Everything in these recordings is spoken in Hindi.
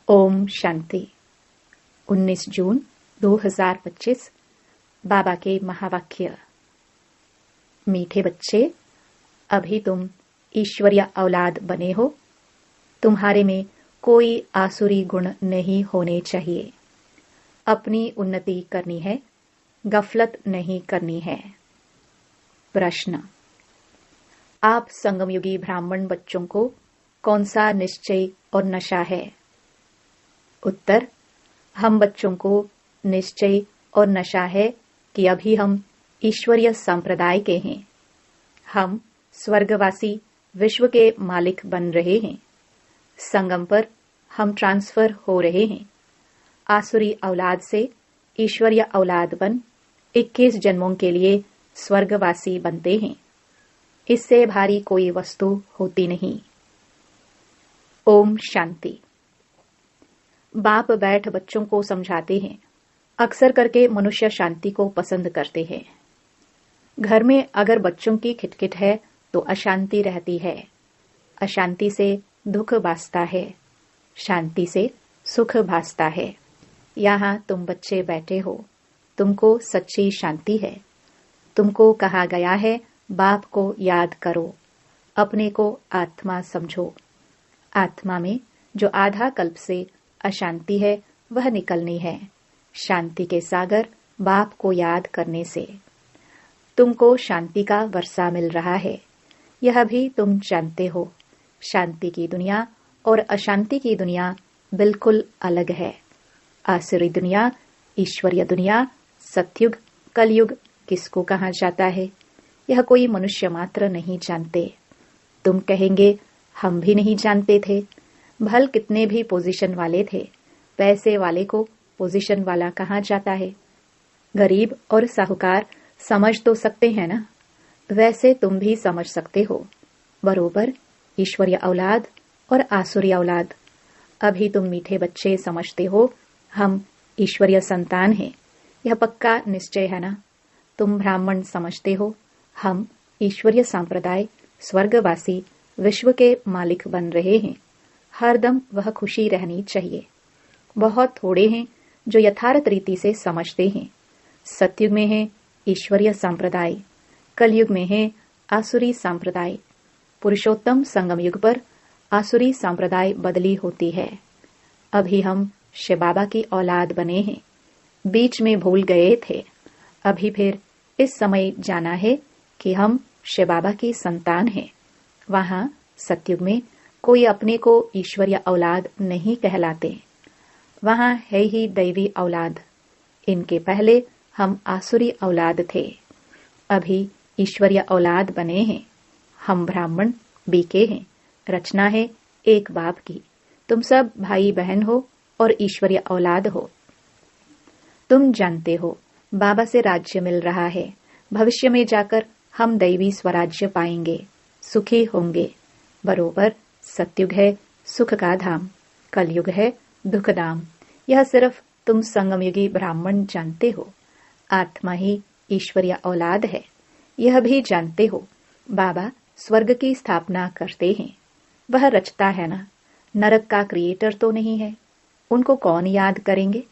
ओम शांति। 19 जून 2025 बाबा के महावाक्य। मीठे बच्चे, अभी तुम ईश्वरीय औलाद बने हो। तुम्हारे में कोई आसुरी गुण नहीं होने चाहिए। अपनी उन्नति करनी है, गफलत नहीं करनी है। प्रश्न: आप संगमयुगी ब्राह्मण बच्चों को कौन सा निश्चय और नशा है? उत्तर: हम बच्चों को निश्चय और नशा है कि अभी हम ईश्वरीय संप्रदाय के हैं। हम स्वर्गवासी विश्व के मालिक बन रहे हैं। संगम पर हम ट्रांसफर हो रहे हैं। आसुरी औलाद से ईश्वरीय औलाद बन 21 जन्मों के लिए स्वर्गवासी बनते हैं। इससे भारी कोई वस्तु होती नहीं। ओम शांति। बाप बैठ बच्चों को समझाते हैं। अक्सर करके मनुष्य शांति को पसंद करते हैं। घर में अगर बच्चों की खिटखिट है तो अशांति रहती है। अशांति से दुख भासता है, शांति से सुख भासता है। यहाँ तुम बच्चे बैठे हो, तुमको सच्ची शांति है। तुमको कहा गया है बाप को याद करो, अपने को आत्मा समझो। आत्मा में जो आधा कल्प से अशांति है वह निकलनी है, शांति के सागर बाप को याद करने से। तुमको शांति का वर्षा मिल रहा है, यह भी तुम जानते हो। शांति की दुनिया और अशांति की दुनिया बिल्कुल अलग है। आसुरी दुनिया, ईश्वरीय दुनिया, सतयुग, कलयुग किसको कहा जाता है, यह कोई मनुष्य मात्र नहीं जानते। तुम कहेंगे हम भी नहीं जानते थे। भल कितने भी पोजीशन वाले थे, पैसे वाले को पोजीशन वाला कहा जाता है। गरीब और साहूकार समझ तो सकते हैं ना, वैसे तुम भी समझ सकते हो बरोबर। ईश्वरीय औलाद और आसुरी औलाद। अभी तुम मीठे बच्चे समझते हो हम ईश्वरीय संतान हैं, यह पक्का निश्चय है ना। तुम ब्राह्मण समझते हो हम ईश्वरीय संप्रदाय स्वर्गवासी विश्व के मालिक बन रहे हैं। हरदम वह खुशी रहनी चाहिए। बहुत थोड़े हैं जो यथार्थ रीति से समझते हैं। सतयुग में है ईश्वरीय संप्रदाय, कलयुग में है आसुरी संप्रदाय। पुरुषोत्तम संगम युग पर आसुरी संप्रदाय बदली होती है। अभी हम शिव बाबा की औलाद बने हैं, बीच में भूल गए थे। अभी फिर इस समय जाना है कि हम शिव बाबा की संतान हैं। वहां सतयुग में कोई अपने को ईश्वरीय औलाद नहीं कहलाते। वहां है ही दैवी औलाद। इनके पहले हम आसुरी औलाद थे, अभी ईश्वरीय औलाद बने हैं। हम ब्राह्मण बीके हैं। रचना है एक बाप की। तुम सब भाई बहन हो और ईश्वरीय औलाद हो। तुम जानते हो बाबा से राज्य मिल रहा है। भविष्य में जाकर हम दैवी स्वराज्य पाएंगे, सुखी होंगे बरोबर। सतयुग है सुख का धाम, कलयुग है दुख धाम। यह सिर्फ तुम संगमयुगी ब्राह्मण जानते हो। आत्मा ही ईश्वरीय औलाद है, यह भी जानते हो। बाबा स्वर्ग की स्थापना करते हैं, वह रचता है ना। नरक का क्रिएटर तो नहीं है, उनको कौन याद करेंगे।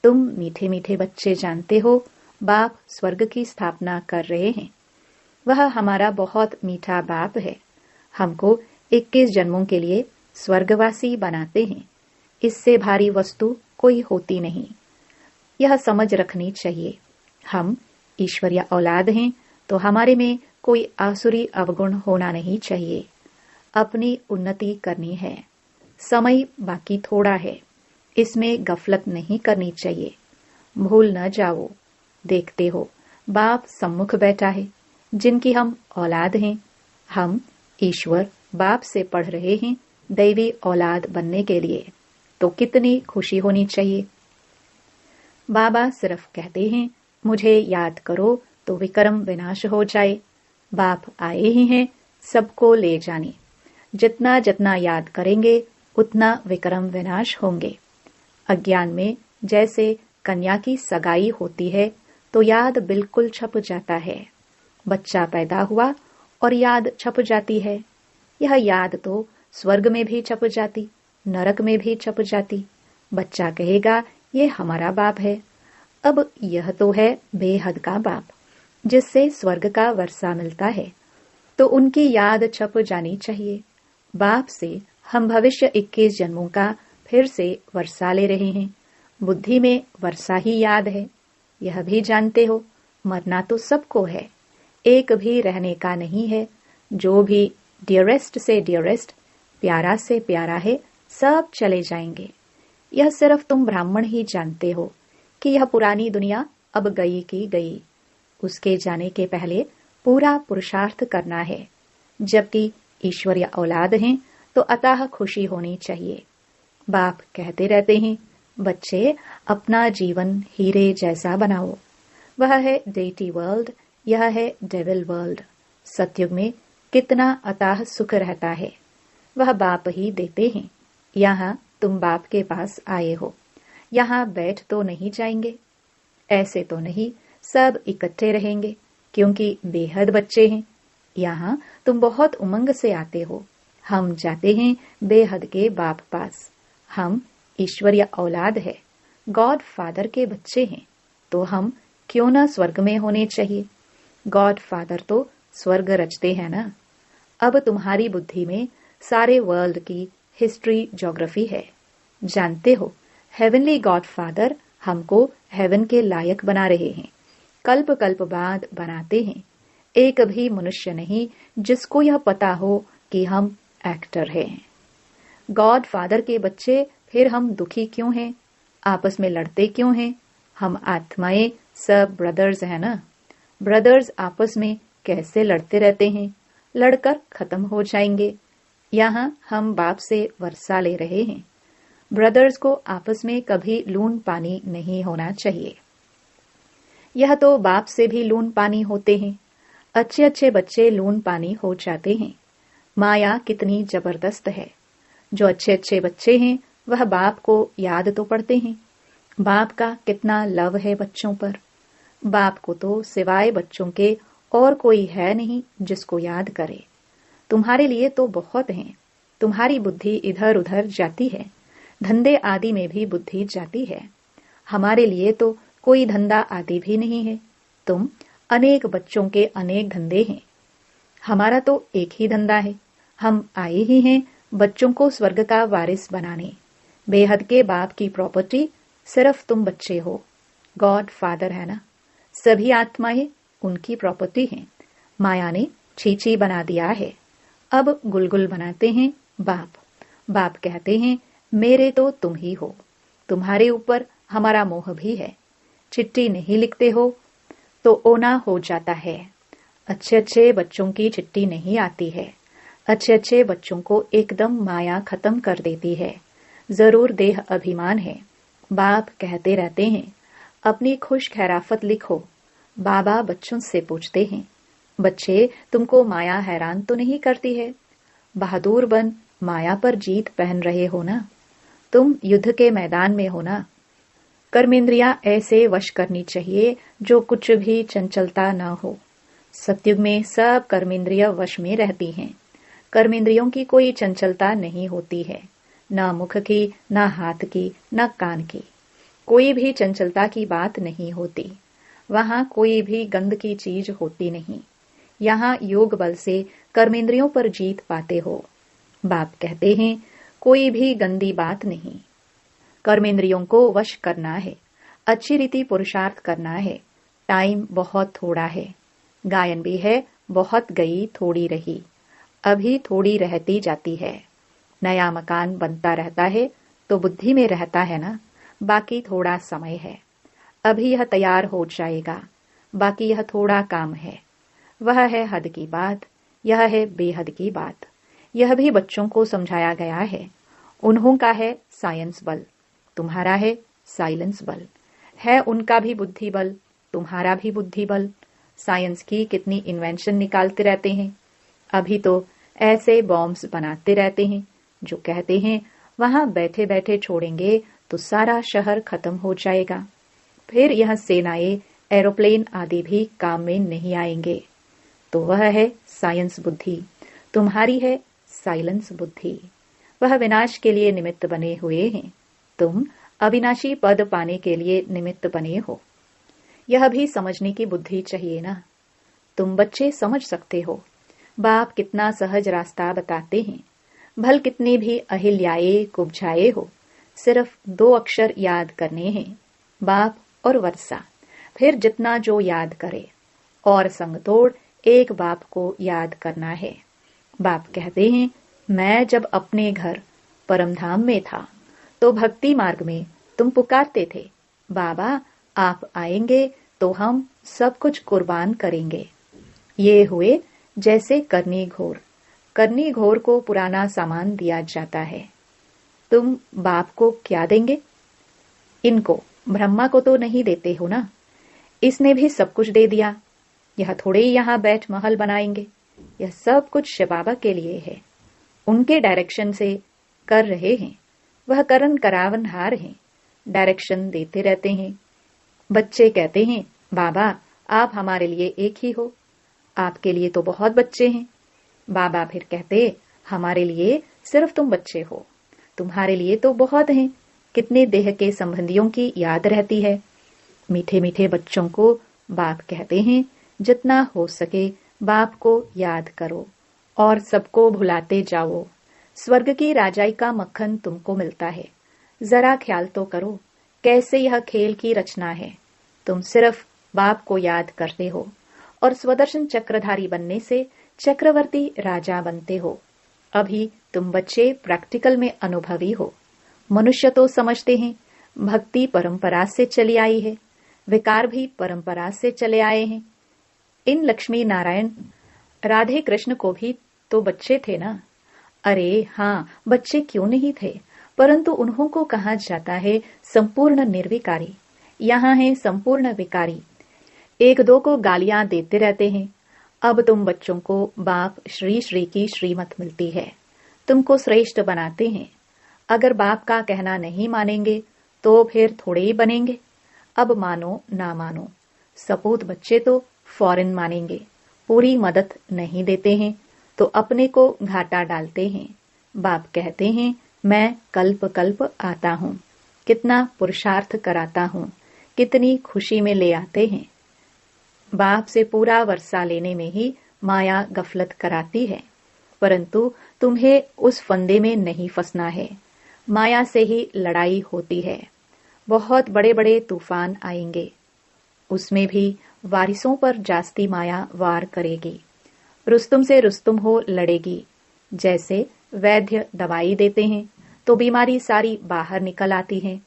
तुम मीठे मीठे बच्चे जानते हो बाप स्वर्ग की स्थापना कर रहे हैं। वह हमारा बहुत मीठा बाप है। हमको 21 जन्मों के लिए स्वर्गवासी बनाते हैं। इससे भारी वस्तु कोई होती नहीं, यह समझ रखनी चाहिए। हम ईश्वरीय औलाद हैं तो हमारे में कोई आसुरी अवगुण होना नहीं चाहिए। अपनी उन्नति करनी है। समय बाकी थोड़ा है, इसमें गफलत नहीं करनी चाहिए। भूल न जाओ। देखते हो बाप सम्मुख बैठा है, जिनकी हम औलाद हैं। हम ईश्वर बाप से पढ़ रहे हैं दैवी औलाद बनने के लिए, तो कितनी खुशी होनी चाहिए। बाबा सिर्फ कहते हैं मुझे याद करो तो विक्रम विनाश हो जाए। बाप आए ही हैं सबको ले जाने। जितना जितना याद करेंगे उतना विक्रम विनाश होंगे। अज्ञान में जैसे कन्या की सगाई होती है तो याद बिल्कुल छप जाता है। बच्चा पैदा हुआ और याद छप जाती है। यह याद तो स्वर्ग में भी छप जाती, नरक में भी छप जाती। बच्चा कहेगा ये हमारा बाप है। अब यह तो है बेहद का बाप, जिससे स्वर्ग का वर्षा मिलता है, तो उनकी याद छप जानी चाहिए। बाप से हम भविष्य 21 जन्मों का फिर से वर्षा ले रहे हैं। बुद्धि में वर्षा ही याद है। यह भी जानते हो मरना तो सबको है, एक भी रहने का नहीं है। जो भी डियरेस्ट से डियरेस्ट, प्यारा से प्यारा है, सब चले जाएंगे। यह सिर्फ तुम ब्राह्मण ही जानते हो कि यह पुरानी दुनिया अब गई की गई। उसके जाने के पहले पूरा पुरुषार्थ करना है। जबकि ईश्वरीय औलाद हैं तो अतः खुशी होनी चाहिए। बाप कहते रहते हैं, बच्चे अपना जीवन हीरे जैसा बनाओ। वह है डेटी वर्ल्ड, यह है डेविल वर्ल्ड। सतयुग में कितना अतः सुख रहता है, वह बाप ही देते हैं। यहाँ तुम बाप के पास आए हो, यहाँ बैठ तो नहीं जाएंगे। ऐसे तो नहीं सब इकट्ठे रहेंगे, क्योंकि बेहद बच्चे हैं। यहाँ तुम बहुत उमंग से आते हो। हम जाते हैं बेहद के बाप पास। हम ईश्वरीय औलाद है, गॉड फादर के बच्चे हैं, तो हम क्यों न स्वर्ग में होने चाहिए। गॉड फादर तो स्वर्ग रचते हैं ना। अब तुम्हारी बुद्धि में सारे वर्ल्ड की हिस्ट्री ज्योग्राफी है। जानते हो हेवनली गॉड फादर हमको हेवन के लायक बना रहे हैं, कल्प कल्प बाद बनाते हैं। एक भी मनुष्य नहीं जिसको यह पता हो कि हम एक्टर हैं। गॉड फादर के बच्चे फिर हम दुखी क्यों हैं, आपस में लड़ते क्यों हैं। हम आत्माएं सब ब्रदर्स हैं ना। ब्रदर्स आपस में कैसे लड़ते रहते हैं, लड़कर खत्म हो जाएंगे। यहाँ हम बाप से वर्षा ले रहे हैं। ब्रदर्स को आपस में कभी लून पानी नहीं होना चाहिए। यह तो बाप से भी लून पानी होते हैं। अच्छे अच्छे बच्चे लून पानी हो जाते हैं। माया कितनी जबरदस्त है। जो अच्छे अच्छे बच्चे हैं वह बाप को याद तो पड़ते हैं। बाप का कितना लव है बच्चों पर। बाप को तो सिवाय बच्चों के और कोई है नहीं जिसको याद करे। तुम्हारे लिए तो बहुत हैं। तुम्हारी बुद्धि इधर उधर जाती है, धंधे आदि में भी बुद्धि जाती है। हमारे लिए तो कोई धंधा आदि भी नहीं है। तुम अनेक बच्चों के अनेक धंधे हैं, हमारा तो एक ही धंधा है। हम आए ही हैं बच्चों को स्वर्ग का वारिस बनाने। बेहद के बाप की प्रॉपर्टी सिर्फ तुम बच्चे हो। गॉड फादर है ना, सभी आत्माएं उनकी प्रॉपर्टी हैं। माया ने छीछी बना दिया है, अब गुलगुल बनाते हैं बाप। बाप कहते हैं मेरे तो तुम ही हो, तुम्हारे ऊपर हमारा मोह भी है। चिट्ठी नहीं लिखते हो तो ओना हो जाता है। अच्छे अच्छे बच्चों की चिट्ठी नहीं आती है। अच्छे अच्छे बच्चों को एकदम माया खत्म कर देती है। जरूर देह अभिमान है। बाप कहते रहते हैं अपनी खुश खैराफत लिखो। बाबा बच्चों से पूछते हैं, बच्चे तुमको माया हैरान तो नहीं करती है। बहादुर बन माया पर जीत पहन रहे हो ना। तुम युद्ध के मैदान में हो ना। कर्मेंद्रियां ऐसे वश करनी चाहिए जो कुछ भी चंचलता न हो। सतयुग में सब कर्मेंद्रिय वश में रहती हैं। कर्मेंद्रियों की कोई चंचलता नहीं होती है, न मुख की, न हाथ की, न कान की। कोई भी चंचलता की बात नहीं होती। वहां कोई भी गंध की चीज होती नहीं। यहाँ योग बल से कर्मेंद्रियों पर जीत पाते हो। बाप कहते हैं कोई भी गंदी बात नहीं। कर्मेंद्रियों को वश करना है, अच्छी रीति पुरुषार्थ करना है। टाइम बहुत थोड़ा है। गायन भी है, बहुत गई थोड़ी रही, अभी थोड़ी रहती जाती है। नया मकान बनता रहता है तो बुद्धि में रहता है ना, बाकी थोड़ा समय है। अभी यह तैयार हो जाएगा, बाकी यह थोड़ा काम है। वह है हद की बात, यह है बेहद की बात। यह भी बच्चों को समझाया गया है। उन्हों का है साइंस बल, तुम्हारा है साइलेंस बल। है उनका भी बुद्धि बल, तुम्हारा भी बुद्धि बल। साइंस की कितनी इन्वेंशन निकालते रहते हैं। अभी तो ऐसे बॉम्ब्स बनाते रहते हैं जो कहते हैं वहां बैठे बैठे छोड़ेंगे तो सारा शहर खत्म हो जाएगा। फिर यह सेनाएं, एरोप्लेन आदि भी काम में नहीं आएंगे। तो वह है साइंस बुद्धि, तुम्हारी है साइलेंस बुद्धि। वह विनाश के लिए निमित्त बने हुए हैं। तुम अविनाशी पद पाने के लिए निमित्त बने हो। यह भी समझने की बुद्धि चाहिए ना। तुम बच्चे समझ सकते हो, बाप कितना सहज रास्ता बताते हैं। भल कितनी भी अहिल्याए कुब्झाए हो, सिर्फ 2 अक्षर याद करने हैं, बाप और वर्षा। फिर जितना जो याद करे, और संग तोड़ एक बाप को याद करना है। बाप कहते हैं, मैं जब अपने घर परमधाम में था तो भक्ति मार्ग में तुम पुकारते थे, बाबा आप आएंगे तो हम सब कुछ कुर्बान करेंगे। ये हुए जैसे करनी घोर। करनी घोर को पुराना सामान दिया जाता है। तुम बाप को क्या देंगे? इनको, ब्रह्मा को तो नहीं देते हो ना। इसने भी सब कुछ दे दिया। यह थोड़े ही यहाँ बैठ महल बनाएंगे। यह सब कुछ शिव बाबा के लिए है। उनके डायरेक्शन से कर रहे हैं। वह करन करावनहार हैं, डायरेक्शन देते रहते हैं। बच्चे कहते हैं, बाबा आप हमारे लिए एक ही हो, आपके लिए तो बहुत बच्चे हैं। बाबा फिर कहते, हमारे लिए सिर्फ तुम बच्चे हो, तुम्हारे लिए तो बहुत हैं। कितने देह के संबंधियों की याद रहती है। मीठे मीठे बच्चों को बाप कहते हैं, जितना हो सके बाप को याद करो और सबको भुलाते जाओ। स्वर्ग की राजाई का मक्खन तुमको मिलता है। जरा ख्याल तो करो कैसे यह खेल की रचना है। तुम सिर्फ बाप को याद करते हो और स्वदर्शन चक्रधारी बनने से चक्रवर्ती राजा बनते हो। अभी तुम बच्चे प्रैक्टिकल में अनुभवी हो। मनुष्य तो समझते हैं भक्ति परंपरा से चली आई है, विकार भी परंपरा से चले आए हैं। इन लक्ष्मी नारायण राधे कृष्ण को भी तो बच्चे थे ना। अरे हाँ, बच्चे क्यों नहीं थे, परंतु उन्हों को कहा जाता है संपूर्ण निर्विकारी। यहाँ है संपूर्ण विकारी। 1-2 को गालियां देते रहते हैं। अब तुम बच्चों को बाप श्री श्री की श्रीमत मिलती है, तुमको श्रेष्ठ बनाते हैं। अगर बाप का कहना नहीं मानेंगे तो फिर थोड़े ही बनेंगे। अब मानो ना मानो, सपूत बच्चे तो फौरन मानेंगे। पूरी मदद नहीं देते हैं तो अपने को घाटा डालते हैं। बाप कहते हैं, मैं कल्प कल्प आता हूँ, कितना पुरुषार्थ कराता हूँ, कितनी खुशी में ले आते हैं। बाप से पूरा वर्षा लेने में ही माया गफलत कराती है, परंतु तुम्हें उस फंदे में नहीं फंसना है। माया से ही लड़ाई होती है। बहुत बड़े बड़े तूफान आएंगे, उसमें भी वारिसों पर जास्ती माया वार करेगी। रुस्तुम से रुस्तुम हो लड़ेगी। जैसे वैद्य दवाई देते हैं तो बीमारी सारी बाहर निकल आती है।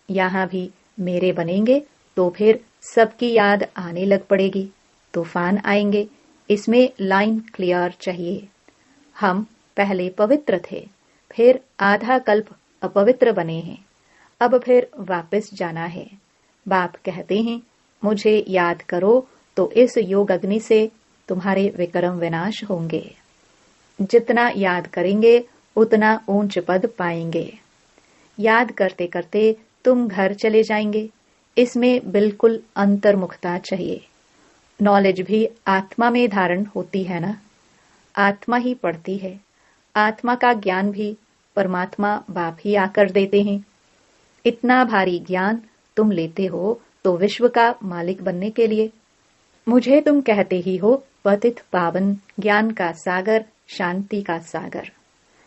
यहाँ भी मेरे बनेंगे तो फिर सबकी याद आने लग पड़ेगी। तूफान आएंगे, इसमें लाइन क्लियर चाहिए। हम पहले पवित्र थे, फिर आधा कल्प अपवित्र बने हैं, अब फिर वापस जाना है। बाप कहते हैं, मुझे याद करो तो इस योग अग्नि से तुम्हारे विक्रम विनाश होंगे। जितना याद करेंगे उतना ऊंच पद पाएंगे। याद करते करते तुम घर चले जाएंगे। इसमें बिल्कुल अंतर्मुखता चाहिए। नॉलेज भी आत्मा में धारण होती है ना, आत्मा ही पढ़ती है। आत्मा का ज्ञान भी परमात्मा बाप ही आकर देते हैं। इतना भारी ज्ञान तुम लेते हो तो विश्व का मालिक बनने के लिए। मुझे तुम कहते ही हो पतित पावन, ज्ञान का सागर, शांति का सागर।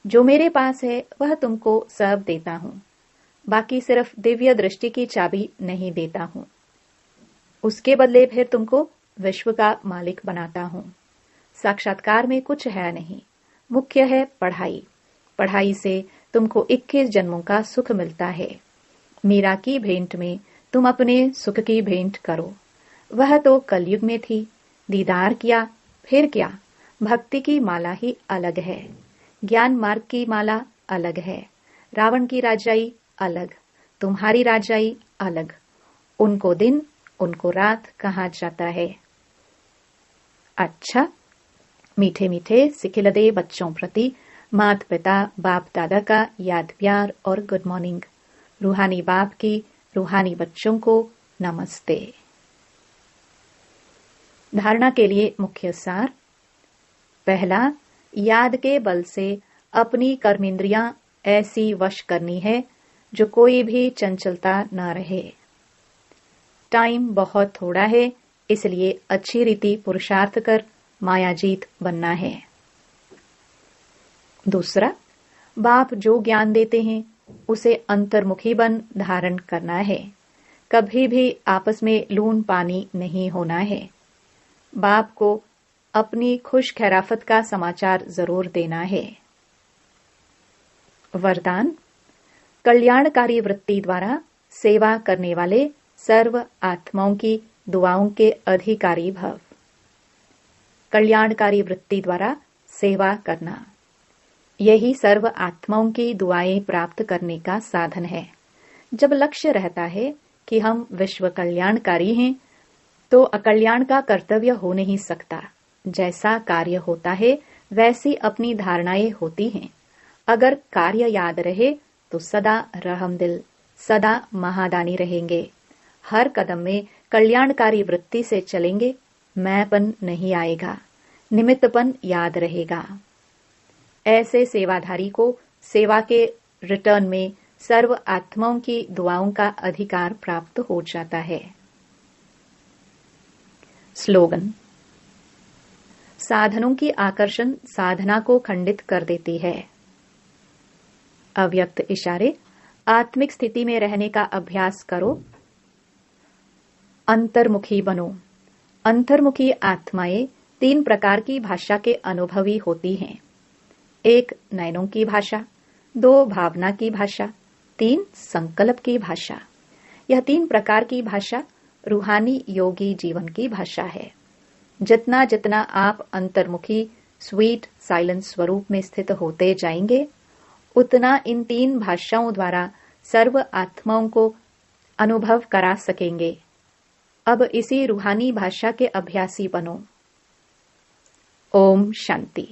जो मेरे पास है वह तुमको सब देता हूँ, बाकी सिर्फ दिव्य दृष्टि की चाबी नहीं देता हूँ। उसके बदले फिर तुमको विश्व का मालिक बनाता हूँ। साक्षात्कार में कुछ है नहीं, मुख्य है पढ़ाई। पढ़ाई से तुमको 21 जन्मों का सुख मिलता है। मीरा की भेंट में तुम अपने सुख की भेंट करो। वह तो कलयुग में थी, दीदार किया, फिर क्या। भक्ति की माला ही अलग है, ज्ञान मार्ग की माला अलग है। रावण की राजाई अलग, तुम्हारी राजाई अलग। उनको दिन उनको रात कहा जाता है। अच्छा, मीठे मीठे सिखिलदे बच्चों प्रति मात पिता बाप दादा का याद प्यार और गुड मॉर्निंग। रूहानी बाप की रूहानी बच्चों को नमस्ते। धारणा के लिए मुख्य सार। पहला, याद के बल से अपनी कर्मेंद्रियां ऐसी वश करनी है जो कोई भी चंचलता न रहे। टाइम बहुत थोड़ा है, इसलिए अच्छी रीति पुरुषार्थ कर मायाजीत बनना है। दूसरा, बाप जो ज्ञान देते हैं उसे अंतर्मुखी बन धारण करना है। कभी भी आपस में लून पानी नहीं होना है। बाप को अपनी खुश खैराफत का समाचार जरूर देना है। वरदान, कल्याणकारी वृत्ति द्वारा सेवा करने वाले सर्व आत्माओं की दुआओं के अधिकारी भव। कल्याणकारी वृत्ति द्वारा सेवा करना, यही सर्व आत्माओं की दुआएं प्राप्त करने का साधन है। जब लक्ष्य रहता है कि हम विश्व कल्याणकारी हैं, तो अकल्याण का कर्तव्य हो नहीं सकता। जैसा कार्य होता है वैसी अपनी धारणाएं होती हैं। अगर कार्य याद रहे तो सदा रहमदिल, सदा महादानी रहेंगे। हर कदम में कल्याणकारी वृत्ति से चलेंगे, मैंपन नहीं आएगा, निमित्तपन याद रहेगा। ऐसे सेवाधारी को सेवा के रिटर्न में सर्व आत्माओं की दुआओं का अधिकार प्राप्त हो जाता है। स्लोगन, साधनों की आकर्षण साधना को खंडित कर देती है। अव्यक्त इशारे, आत्मिक स्थिति में रहने का अभ्यास करो। अंतर्मुखी बनो। अंतर्मुखी आत्माएं 3 प्रकार की भाषा के अनुभवी होती हैं। 1 नयनों की भाषा, 2 भावना की भाषा, 3 संकल्प की भाषा। यह 3 प्रकार की भाषा रूहानी योगी जीवन की भाषा है। जितना जितना आप अंतर्मुखी स्वीट साइलेंट स्वरूप में स्थित होते जाएंगे, उतना इन 3 भाषाओं द्वारा सर्व आत्माओं को अनुभव करा सकेंगे। अब इसी रूहानी भाषा के अभ्यासी बनो। ओम शांति।